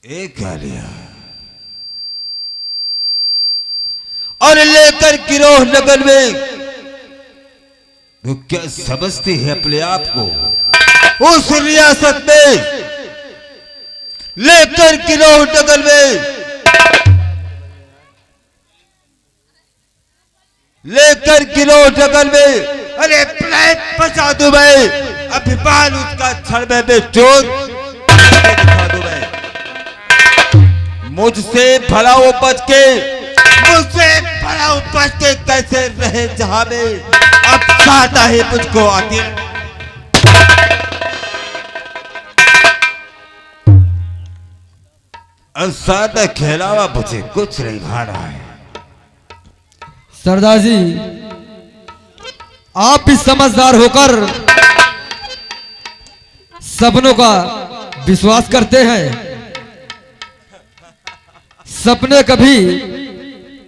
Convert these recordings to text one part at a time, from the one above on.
एक गालिया और लेकर गिरोह नगर में। तो क्या समझती है अपने आप को? उस रियासत में लेकर गिरोह नगर में, लेकर गिरोह नगर में। अरे प्लेट बचा दूं मैं, अभिमान उसका क्षण में चोर दिखा दूं मैं। मुझसे भला वो बच के, मुझसे भला वो बच के कैसे रहे जहां में अब चाहता है मुझको आगे। अब सादा खेलावा मुझे कुछ नहीं भा रहा है। सरदार जी, आप भी समझदार होकर सपनों का विश्वास करते हैं। सपने कभी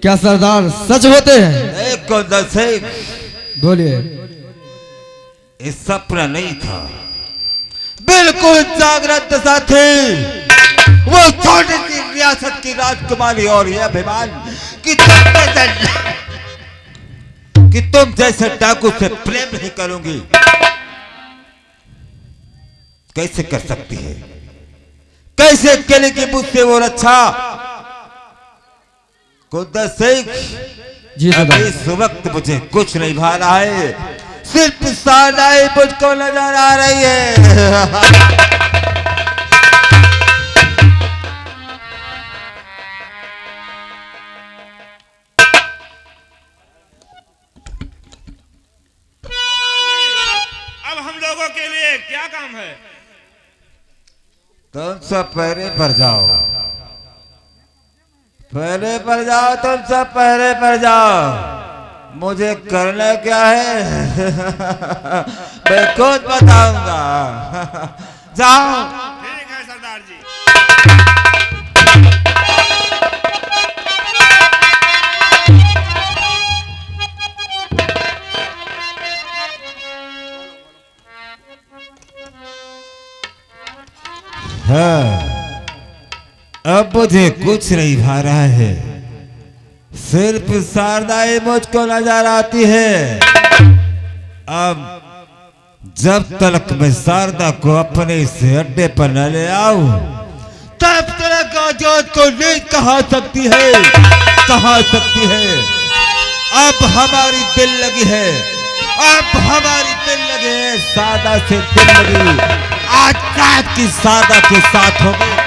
क्या सरदार सच होते हैं? एक को दसे बोलिए। ये सपना नहीं था, बिल्कुल जागृत दशा थी। वो छोटी सी रियासत की राजकुमारी और ये अभिमान कि तुम जैसे डाकू से प्रेम नहीं करूंगी। कैसे कर सकती है? कैसे करेगी मुझसे वो रक्षा? कुद्दस सिंह जी अभी इस वक्त मुझे कुछ नहीं भा रहा है, सिर्फ सादाई मुझको नजर आ रही है। अब हम लोगों के लिए क्या काम है? तुम सब पहरे पर जाओ, पहरे पर जाओ, तुम सब पहरे पर जाओ। मुझे करना क्या है मैं खुद बताऊंगा। जाओ। ठीक है सरदार जी। हाँ, अब मुझे कुछ नहीं भा रहा है, सिर्फ शारदाई मुझको नजर आती है। अब जब तक मैं शारदा को अपने से अड्डे पर न ले आऊं, तब तक आजाद को नहीं कहा सकती है, कहा सकती है। अब हमारी दिल लगी है, अब हमारी दिल लगी है, सादा से दिल लगी आजाद की सादा के साथ हो गई।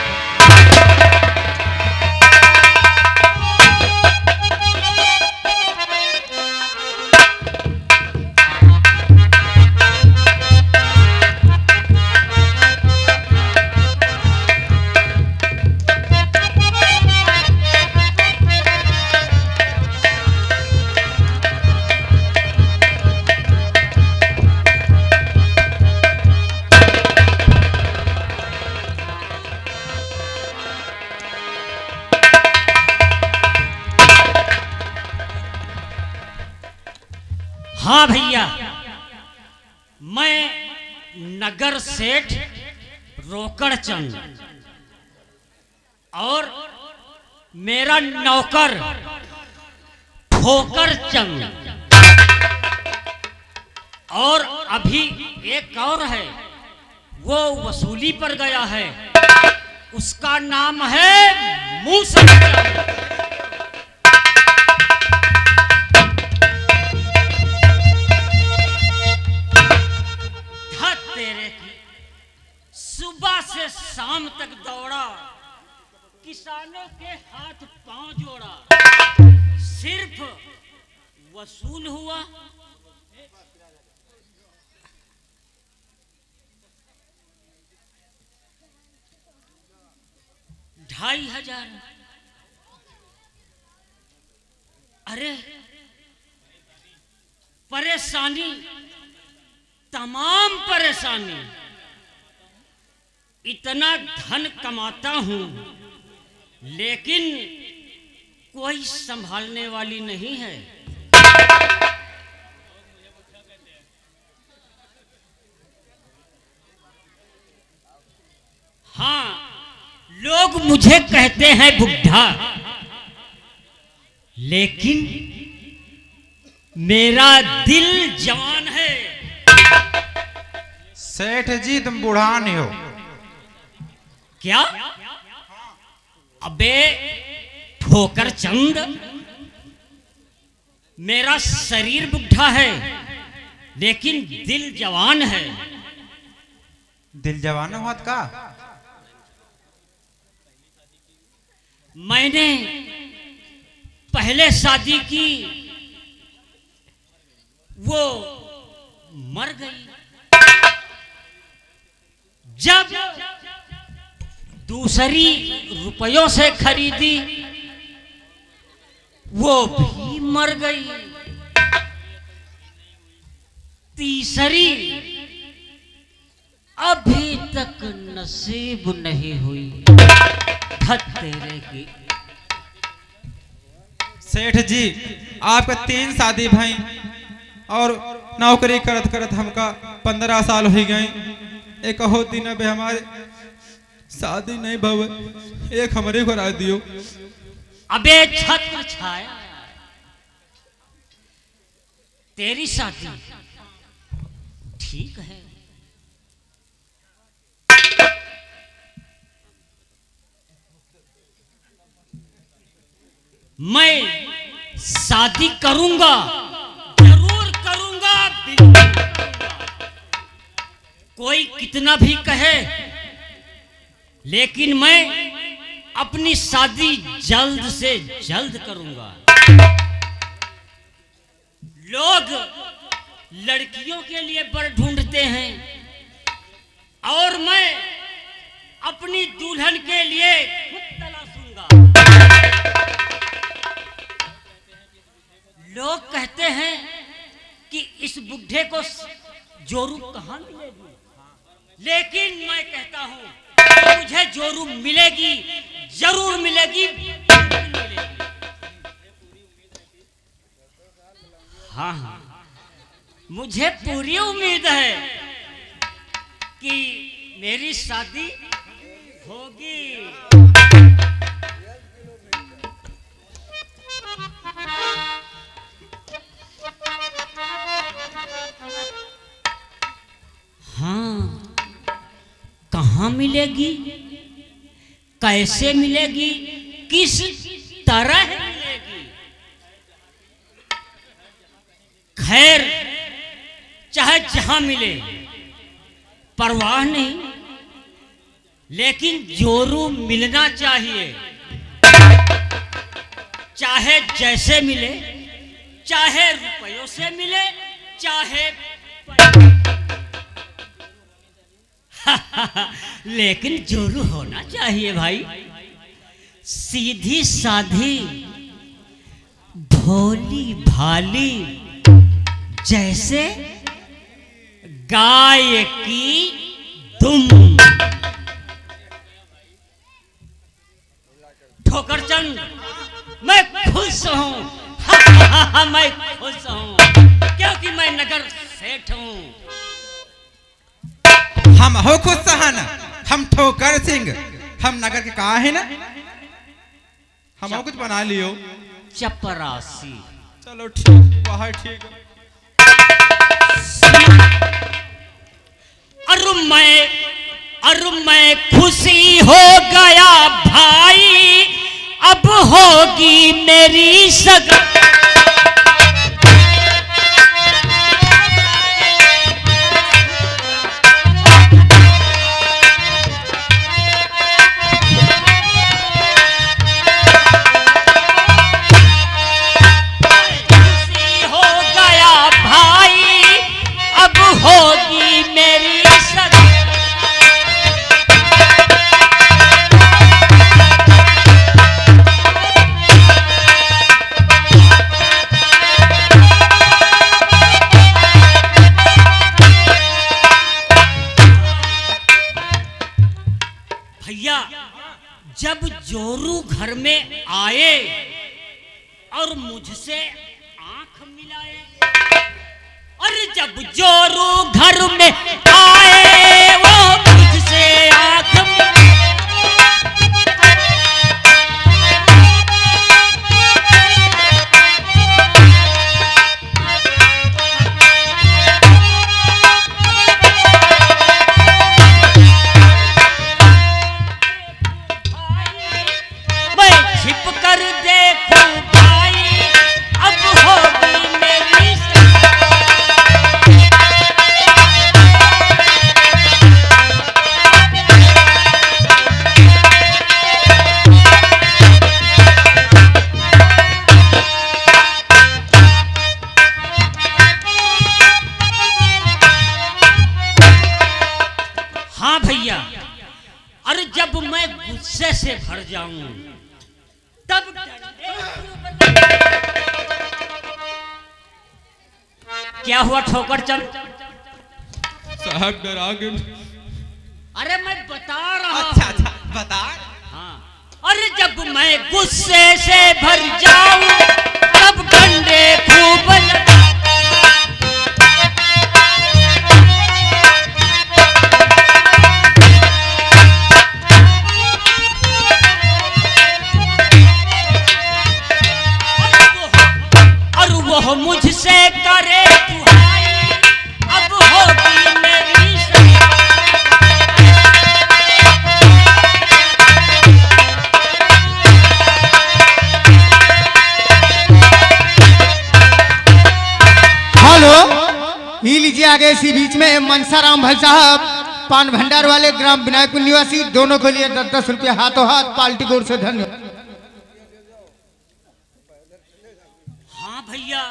हाँ भैया, मैं नगर सेठ रोकड़ चंद और मेरा नौकर ठोकर चंद, और अभी एक और है, वो वसूली पर गया है, उसका नाम है मूसा चंद। सुबह से शाम तक दौड़ा, किसानों के हाथ पांव जोड़ा, सिर्फ वसूल हुआ 2500। अरे परेशानी, तमाम परेशानी, इतना धन कमाता हूं लेकिन कोई संभालने वाली नहीं है। हाँ, लोग मुझे कहते हैं बुढ़ा, लेकिन मेरा दिल जवान है। सेठ जी तुम बूढ़ा नहीं हो। क्या? अबे ठोकर चंद, मेरा शरीर बुढ़ा है लेकिन दिल जवान है। दिल जवान हुआ का? मैंने पहले शादी की, वो मर गई। जब दूसरी रुपयों से खरीदी, वो भी मर गई। तीसरी अभी तक नसीब नहीं हुई। धत तेरे की। सेठ जी आपका 3 शादी भाई और नौकरी करत करत हमका 15 साल हो गए। एक हो दिन अब हमारे शादी नहीं भवे, एक हमारे करा दियो। अबे छत्र छाया, तेरी शादी ठीक है। मैं शादी करूंगा, जरूर करूंगा, बिल्कुल करूंगा। कोई कितना भी कहे, लेकिन मैं अपनी शादी जल्द से जल्द करूंगा। लोग लड़कियों के लिए बर ढूंढते हैं और मैं अपनी दुल्हन के लिए खुद तलाशूंगा। लोग कहते हैं कि इस बुढ़े को जोरू कहां मिलेगी, लेकिन मैं कहता हूं मुझे जोरू मिलेगी, जरूर मिलेगी, बिल्कुल मिलेगी। हाँ हाँ, मुझे पूरी उम्मीद है कि मेरी शादी होगी। हाँ, कहाँ मिलेगी, कैसे मिलेगी, किस तरह मिलेगी? खैर, चाहे जहां मिले परवाह नहीं, लेकिन जोरू मिलना चाहिए। चाहे जैसे मिले, चाहे रुपयों से मिले, चाहे लेकिन जोरू होना चाहिए भाई। सीधी साधी, भोली भाली, जैसे गाय की दुम। ठोकरचंद, मैं खुश हूं। मैं खुश हूं क्योंकि मैं नगर सेठ हूं। हम हो खुद सहन, हम ठोकर सिंह, हम नगर के कहा है ना, हम हो कुछ बना लियो। चपरासी। चलो ठीक, बाहर ठीक। और मैं खुशी हो गया भाई, अब होगी मेरी सगाई। होगी मेरी भैया, जब जोरू घर में आए और मुझसे आंख मिलाए, और जब जोरू घर में आए वो मुझसे आंख मिलाए, जब कर देखूं भाई अब होगी मेरी हाँ भैया, अरे जब मैं गुस्से से भर जाऊं तब क्या हुआ ठोकर चंद? साहब डरा गए। अरे मैं बता रहा अच्छा हूं। अच्छा बता। हाँ, अरे जब मैं गुस्से से भर जाऊं तब डंडे खूब वो मुझसे करे दुहाई अब होगी मेरी हेलो, ही लीजिए आगे इसी बीच में मनसाराम भाई साहब पान भंडार वाले ग्राम विनायकपुर निवासी दोनों के लिए 10-10 रुपया हाथों हाथ पार्टी की ओर से धन्यवाद। हाँ भैया,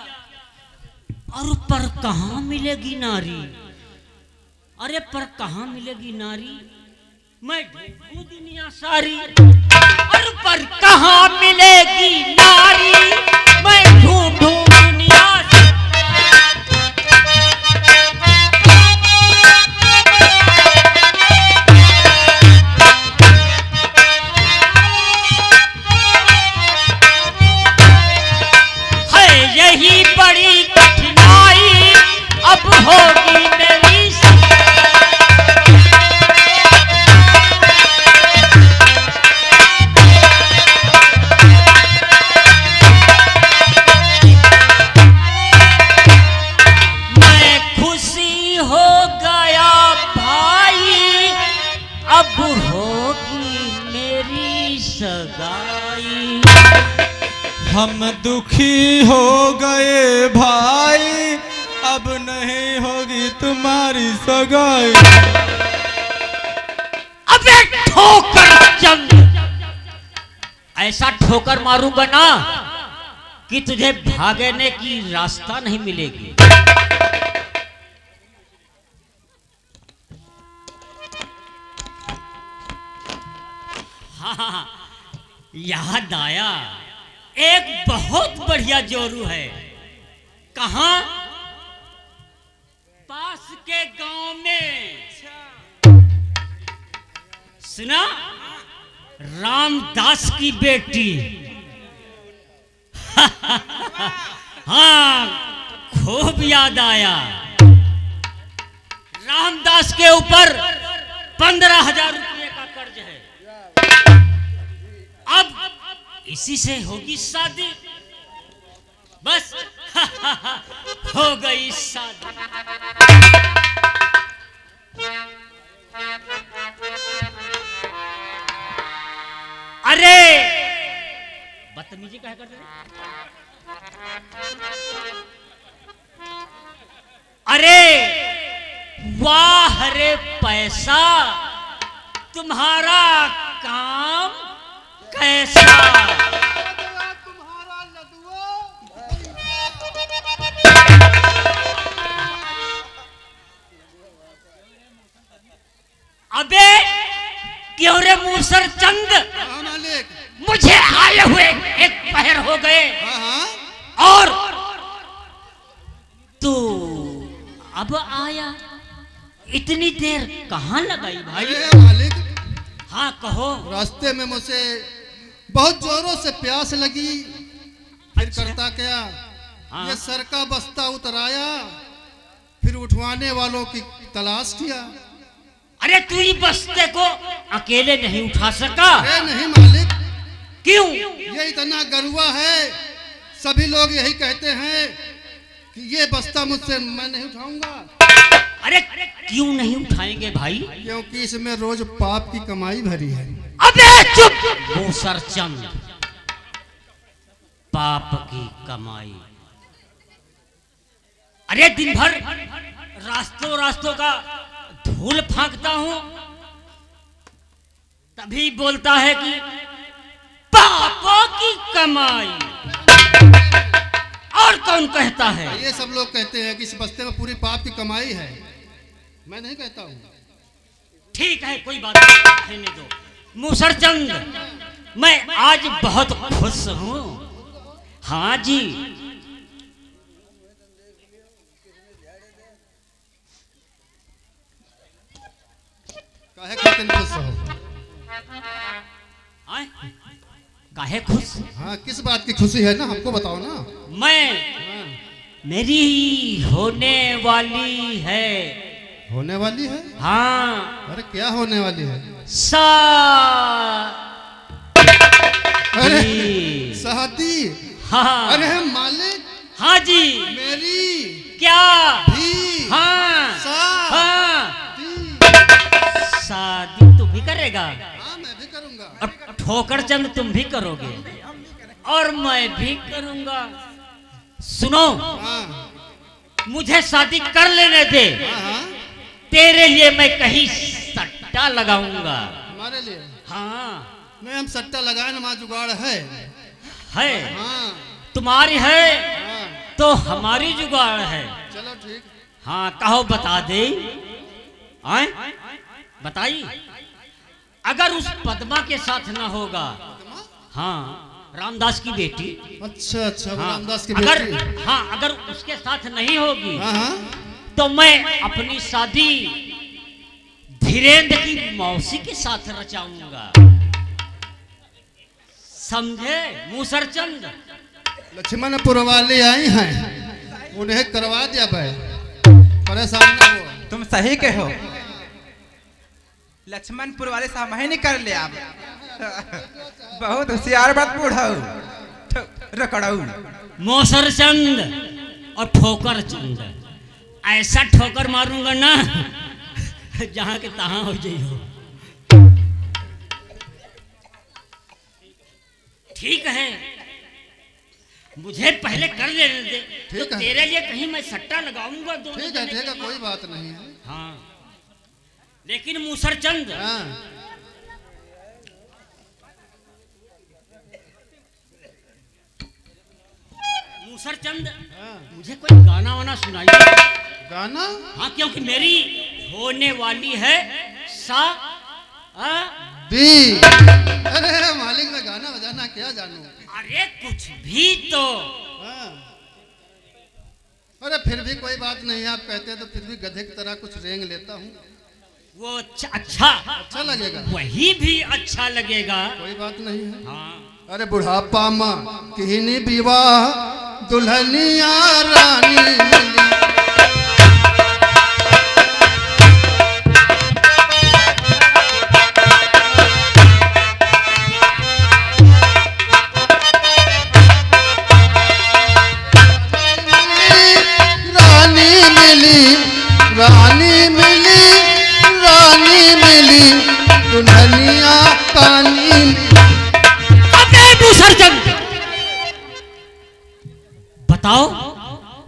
और पर कहाँ मिलेगी नारी? अरे पर कहाँ मिलेगी नारी? मैं ढूंढूं दुनिया सारी। और पर कहाँ मिलेगी नारी? मैं ढूंढूं दुनिया सारी। यही बड़ी कठिनाई अब होगी मेरी मैं खुशी हो गया भाई अब होगी मेरी सगाई। हम दुखी हो गए भाई अब नहीं होगी तुम्हारी सगाई। अबे ठोकर चंद, ऐसा ठोकर मारूंगा ना कि तुझे भागने की रास्ता नहीं मिलेगी। हाँ, याद आया, एक बहुत बढ़िया जोरू है। कहाँ? पास के गांव में। सुना? रामदास की बेटी। हाँ, खूब याद आया। रामदास के ऊपर 15,000 रुपये का कर्ज है। अब इसी से होगी शादी। बस हो गई शादी। अरे बदतमीजी क्या करते हैं? अरे वाह रे पैसा, तुम्हारा काम कैसा? अबे क्यों रे मूसर चंद, मुझे आए हुए एक पहर हो गए और तू अब आया। इतनी देर कहाँ लगाई भाई? मालिक, हाँ कहो। रास्ते में मुझे बहुत जोरों से प्यास लगी, फिर करता क्या, हाँ। ये सर का बस्ता उतराया, फिर उठवाने वालों की तलाश किया। अरे तू ही बस्ते को अकेले नहीं उठा सका? अरे नहीं मालिक, क्यों? ये इतना गरुआ है, सभी लोग यही कहते हैं कि ये बस्ता मुझसे मैं नहीं उठाऊंगा। अरे क्यों नहीं उठाएंगे भाई? क्योंकि इसमें रोज पाप की कमाई भरी है। अबे चुप मूसर चंद, पाप की कमाई। अरे दिन भर रास्तों रास्तों का धूल फांकता हूं, तभी बोलता है कि पापों की कमाई। और कौन कहता है? ये सब लोग कहते हैं कि इस बस्ते में पूरी पाप की कमाई है। मैं नहीं कहता हूँ। ठीक है, कोई बात नहीं, कहने दो। मूसरचंद, मैं आज बहुत खुश हूं। हाँ जी, काहे खातिर खुश हो? आए? काहे खुश? हाँ, किस बात की खुशी है ना, हमको बताओ ना। मेरी होने वाली है। होने वाली है? हाँ, अरे क्या होने वाली है? अरे शादी? हाँ, अरे मालिक, हाँ जी, मेरी क्या? भी हाँ, शादी। हाँ, शादी तू भी करेगा हाँ, मैं भी करूंगा। और ठोकर चंद तुम भी करोगे और मैं भी करूंगा। सुनो, हाँ मुझे शादी कर लेने दे, हाँ हाँ, तेरे लिए मैं कहीं सट्टा लगाऊंगा। हमारे लिए? हाँ, नहीं, हम सट्टा लगाए ना, हमारा जुगाड़ है। हाँ तुम्हारी है हाँ, तो हमारी जुगाड़ है। चलो ठीक। हाँ, कहो, बता दे। आए? बताइए। अगर उस पद्मा के साथ ना होगा, हाँ, रामदास की बेटी। अच्छा अच्छा, वो हाँ, रामदास की अगर बेटी। हाँ, अगर उसके साथ नहीं होगी हाँ हाँ, तो मैं अपनी शादी धीरेन्द्र की मौसी के साथ रचाऊंगा। समझे मूसरचंद? लक्ष्मणपुर वाले आई हैं, उन्हें करवा दिया भाई, परेशान ना हो। तुम सही कहो, लक्ष्मणपुर वाले साहब ही नहीं कर ले आप। बहुत होशियार बात बूढ़ाऊ रकड़ाऊ। मूसरचंद और ठोकर चंद, ऐसा ठोकर मारूंगा ना जहां के तहां हो जाइयो। ठीक है, मुझे पहले कर लेने दे, तो ठीक है। तेरे लिए कहीं मैं सट्टा लगाऊंगा दोनों ठीक जने है के ठीक है, लिए। कोई बात नहीं है। हाँ, लेकिन मूसरचंद, हाँ मूसरचंद, हाँ, मुझे कोई गाना वाना सुनाइए। गाना? हाँ, क्योंकि मेरी होने वाली है सा दी। अरे मालिक, मैं गाना बजाना क्या जानू? अरे कुछ भी तो। हाँ। अरे फिर भी कोई बात नहीं है, आप कहते हैं तो फिर भी गधे की तरह कुछ रेंग लेता हूँ। वो अच्छा अच्छा लगेगा? वही भी अच्छा लगेगा। कोई बात नहीं है। हाँ, अरे बुढ़ापा माँ किहनी विवाह दुल्हनिया रानी मिली। रानी मिली, रानी मिली, रानी मिली, दुल्हनिया कानी मिली। अबे मूसरचंद, बताओ,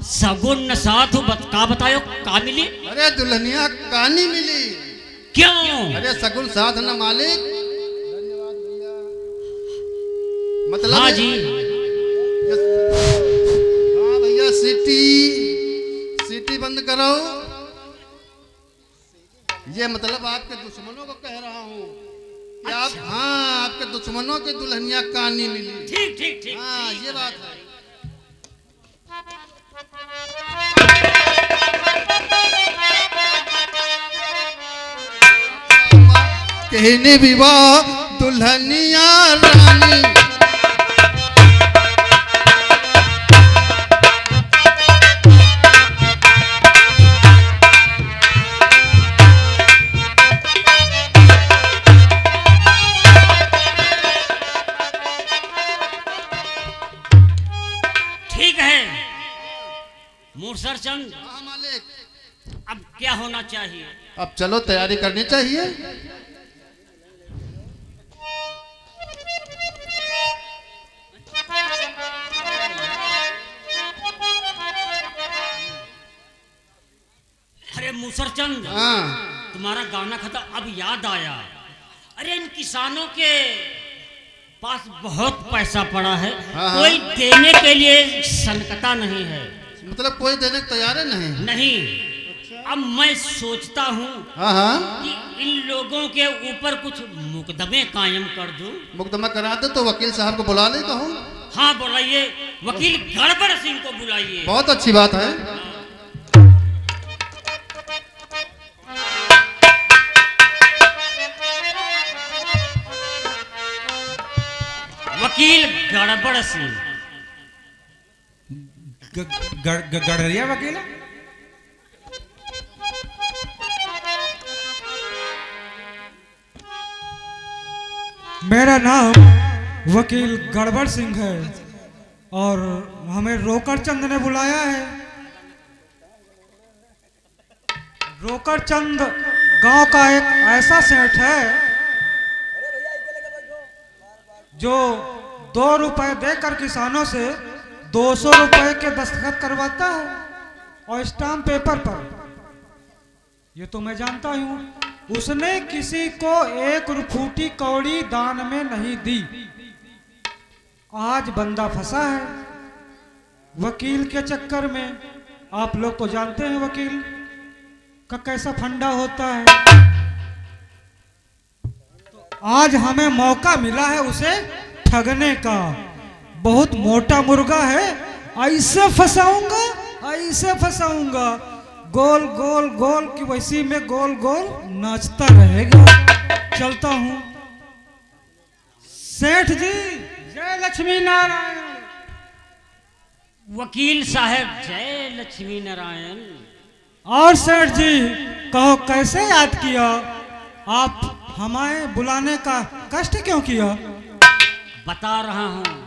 सगुन न साथ का बतायो, का मिली? अरे दुल्हनिया कानी मिली। क्यों? अरे सगुन साथ न मालिक। मतलब हाँ जी, हाँ भैया, सीटी सीटी बंद करो। ये मतलब आपके दुश्मनों को कह रहा हूँ कि आप, हाँ, आपके दुश्मनों के दुल्हनिया कानी मिली। ठीक ठीक ठीक। हाँ, ठीक ये है। बात है। कहने विवाह दुल्हनिया रानी। ठीक है मूसरचंद, हाँ मालिक, अब क्या होना चाहिए? अब चलो तैयारी करनी चाहिए। मूसर चंद, हाँ तुम्हारा गाना खत्म, अब याद आया। अरे इन किसानों के पास बहुत पैसा पड़ा है, हाँ। कोई देने के लिए सनकता नहीं है। मतलब कोई देने को तैयार है नहीं? नहीं। अब मैं सोचता हूँ हाँ हाँ कि इन लोगों के ऊपर कुछ मुकदमे कायम कर दूं। मुकदमा करा दे तो वकील साहब को बुला ले कहो। हाँ बुलाइए, वकील गड़बड़ सिंह को बुलाइए। बहुत अच्छी बात है। वकील गड़बड़ सिंह। गड़रिया वकील है? मेरा नाम वकील गड़बड़ सिंह है और हमें रोकड़ चंद ने बुलाया है। रोकड़ चंद गांव का एक ऐसा सेठ है जो 2 रुपए देकर किसानों से 200 रुपए के दस्तखत करवाता है और स्टाम्प पेपर पर। ये तो मैं जानता हूँ। उसने किसी को 1 फूटी कौड़ी दान में नहीं दी। आज बंदा फंसा है वकील के चक्कर में। आप लोग तो जानते हैं वकील का कैसा फंडा होता है। तो आज हमें मौका मिला है उसे ठगने का। बहुत मोटा मुर्गा है, ऐसे फंसाऊंगा गोल गोल गोल की वैसी में गोल गोल नाचता रहेगा। चलता हूं। सेठ जी जय लक्ष्मी नारायण। वकील साहब जय लक्ष्मी नारायण। और सेठ जी कहो कैसे याद किया? आप हमें बुलाने का कष्ट क्यों किया? बता रहा हूं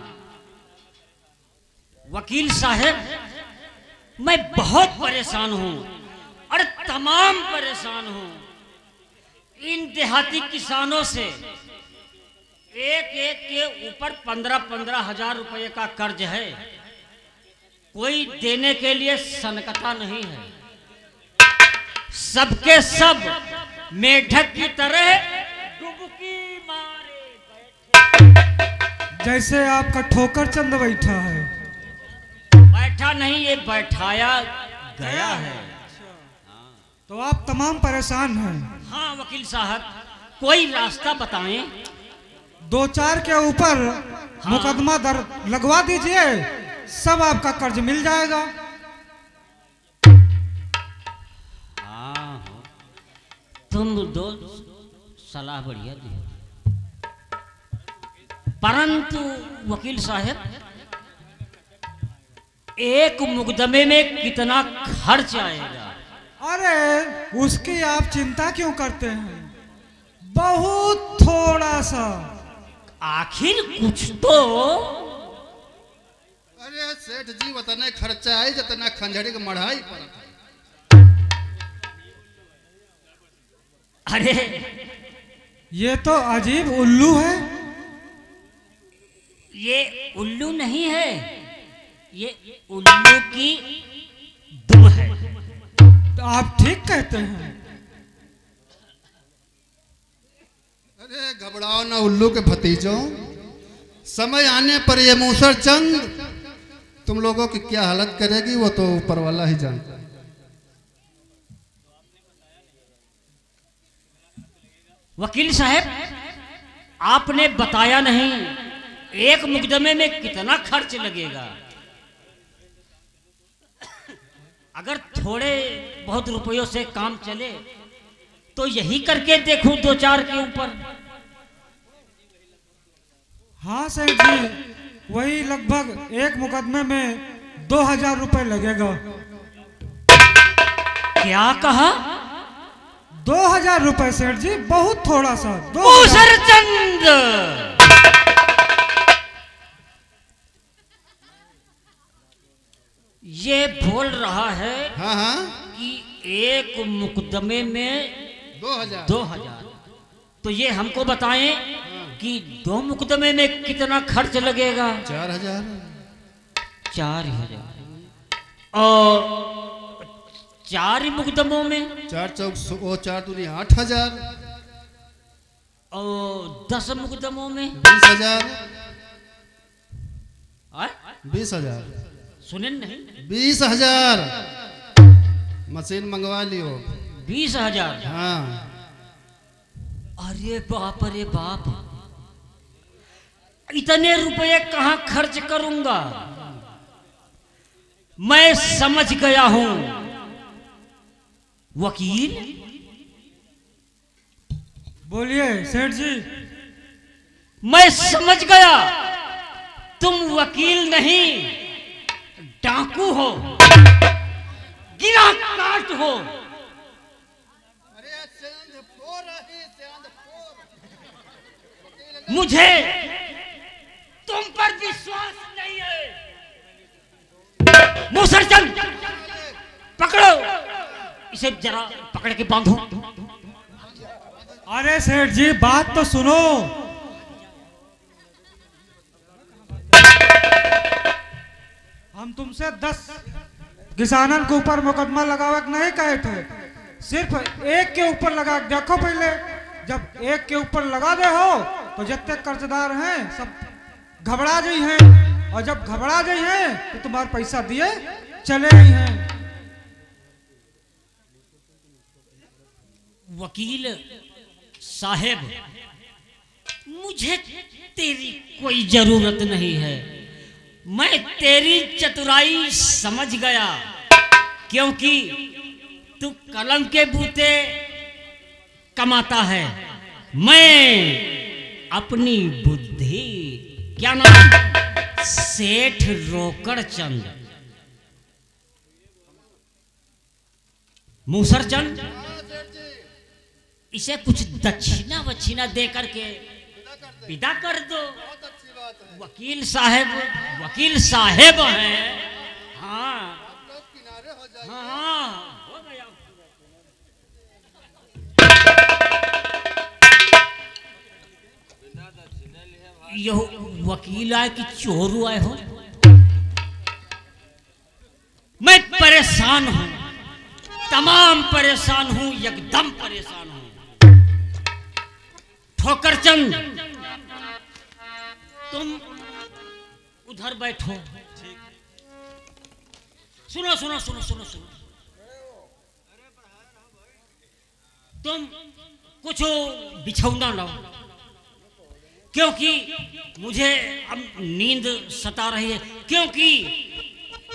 वकील साहब, मैं बहुत परेशान हूं और तमाम परेशान हूं। इन देहाती किसानों से एक एक के ऊपर 15-15 हजार रुपए का कर्ज है। कोई देने के लिए सनकता नहीं है। सबके सब मेढक की तरह डुबकी मारे बैठे। जैसे आपका ठोकर चंद बैठा है। बैठा नहीं, ये बैठाया गया है। तो आप तमाम परेशान हैं। हाँ वकील साहब, कोई रास्ता बताएं। 2-4 के ऊपर मुकदमा दर्ज लगवा दीजिए, सब आपका कर्ज मिल जाएगा। हाँ तुम दो सलाह बढ़िया दी, परंतु वकील साहब एक मुकदमे में कितना खर्च आएगा? अरे उसकी आप चिंता क्यों करते हैं? बहुत थोड़ा सा। आखिर कुछ तो। अरे सेठ जी वतने खर्चा है जितना खंजड़ी के मढ़ाई पर। अरे ये तो अजीब उल्लू है। ये उल्लू नहीं है, ये उल्लू की दुम है। तो आप ठीक कहते हैं। अरे घबराओ ना उल्लू के भतीजों, समय आने पर ये मूसर चंद तुम लोगों की क्या हालत करेगी वो तो ऊपर वाला ही जानता है। वकील साहब आपने बताया नहीं एक मुकदमे में कितना खर्च लगेगा। अगर थोड़े बहुत रुपयों से काम चले तो यही करके देखूं 2-4 के ऊपर। हाँ सेठ जी, वही लगभग एक मुकदमे में 2000 रुपए लगेगा। क्या कहा? 2000 रुपए सेठ जी, बहुत थोड़ा सा। मूसर चंद, ये बोल रहा है हाँ हाँ कि एक मुकदमे में 2000। 2000। तो ये हमको बताएं कि 2 मुकदमे में कितना खर्च लगेगा? 4000। 4000। और 4 मुकदमों में 4 चौक वो 4 दूनी 8,000, और 10 मुकदमों में 20,000, आय? 20,000, सुने नहीं? 20,000 मशीन मंगवा लियो। 20,000। हाँ अरे बाप, अरे बाप, इतने रुपए कहाँ खर्च करूंगा? मैं समझ गया हूं वकील। बोलिए सेठ जी। मैं समझ गया तुम वकील नहीं, डाकू हो, गिरा काट हो। मुझे तुम पर विश्वास नहीं है। मूसरचंद, पकड़ो इसे, जरा पकड़ के बांधो। अरे सेठ जी बात तो सुनो। हम तुमसे 10 किसानन के ऊपर मुकदमा लगावे नहीं कहे थे, सिर्फ एक के ऊपर लगा के देखो पहले। जब एक के ऊपर लगा दे हो तो जितने कर्जदार हैं सब घबरा जाई हैं, और जब घबरा जाई हैं तो तुम्हारे पैसा दिए चले ही हैं। वकील साहेब, मुझे तेरी कोई जरूरत नहीं है। मैं तेरी चतुराई समझ गया, क्योंकि तू कलम के बूते कमाता है, मैं अपनी बुद्धि, क्या नाम, सेठ रोकड़ चंद, मूसरचंद, इसे कुछ दक्षिणा वक्षिणा दे करके विदा कर दो। वकील साहेब हैं। हाँ हाँ, हो गया। यह वकील आए कि चोरू आए हो? मैं परेशान हूं, तमाम परेशान हूं, एकदम परेशान हूं। ठोकरचंद, तुम उधर बैठो। सुनो सुनो सुनो सुनो सुनो, तुम कुछ बिछौना लाओ, क्योंकि मुझे अब नींद सता रही है, क्योंकि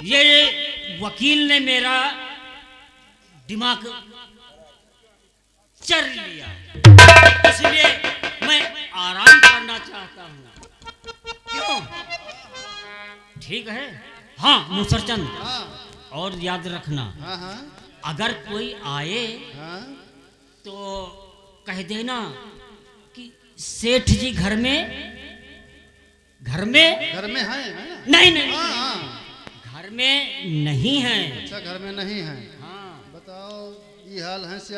ये वकील ने मेरा दिमाग चर लिया, इसलिए मैं आराम करना चाहता हूं। क्यों? ठीक है? हाँ मूसरचंद, हाँ और याद रखना, हाँ हाँ अगर कोई आए हाँ तो कह देना कि सेठ जी घर में घर में है ना? नहीं नहीं, हाँ हाँ, घर में नहीं है। अच्छा घर में नहीं है। हाँ, बताओ ये हाल है से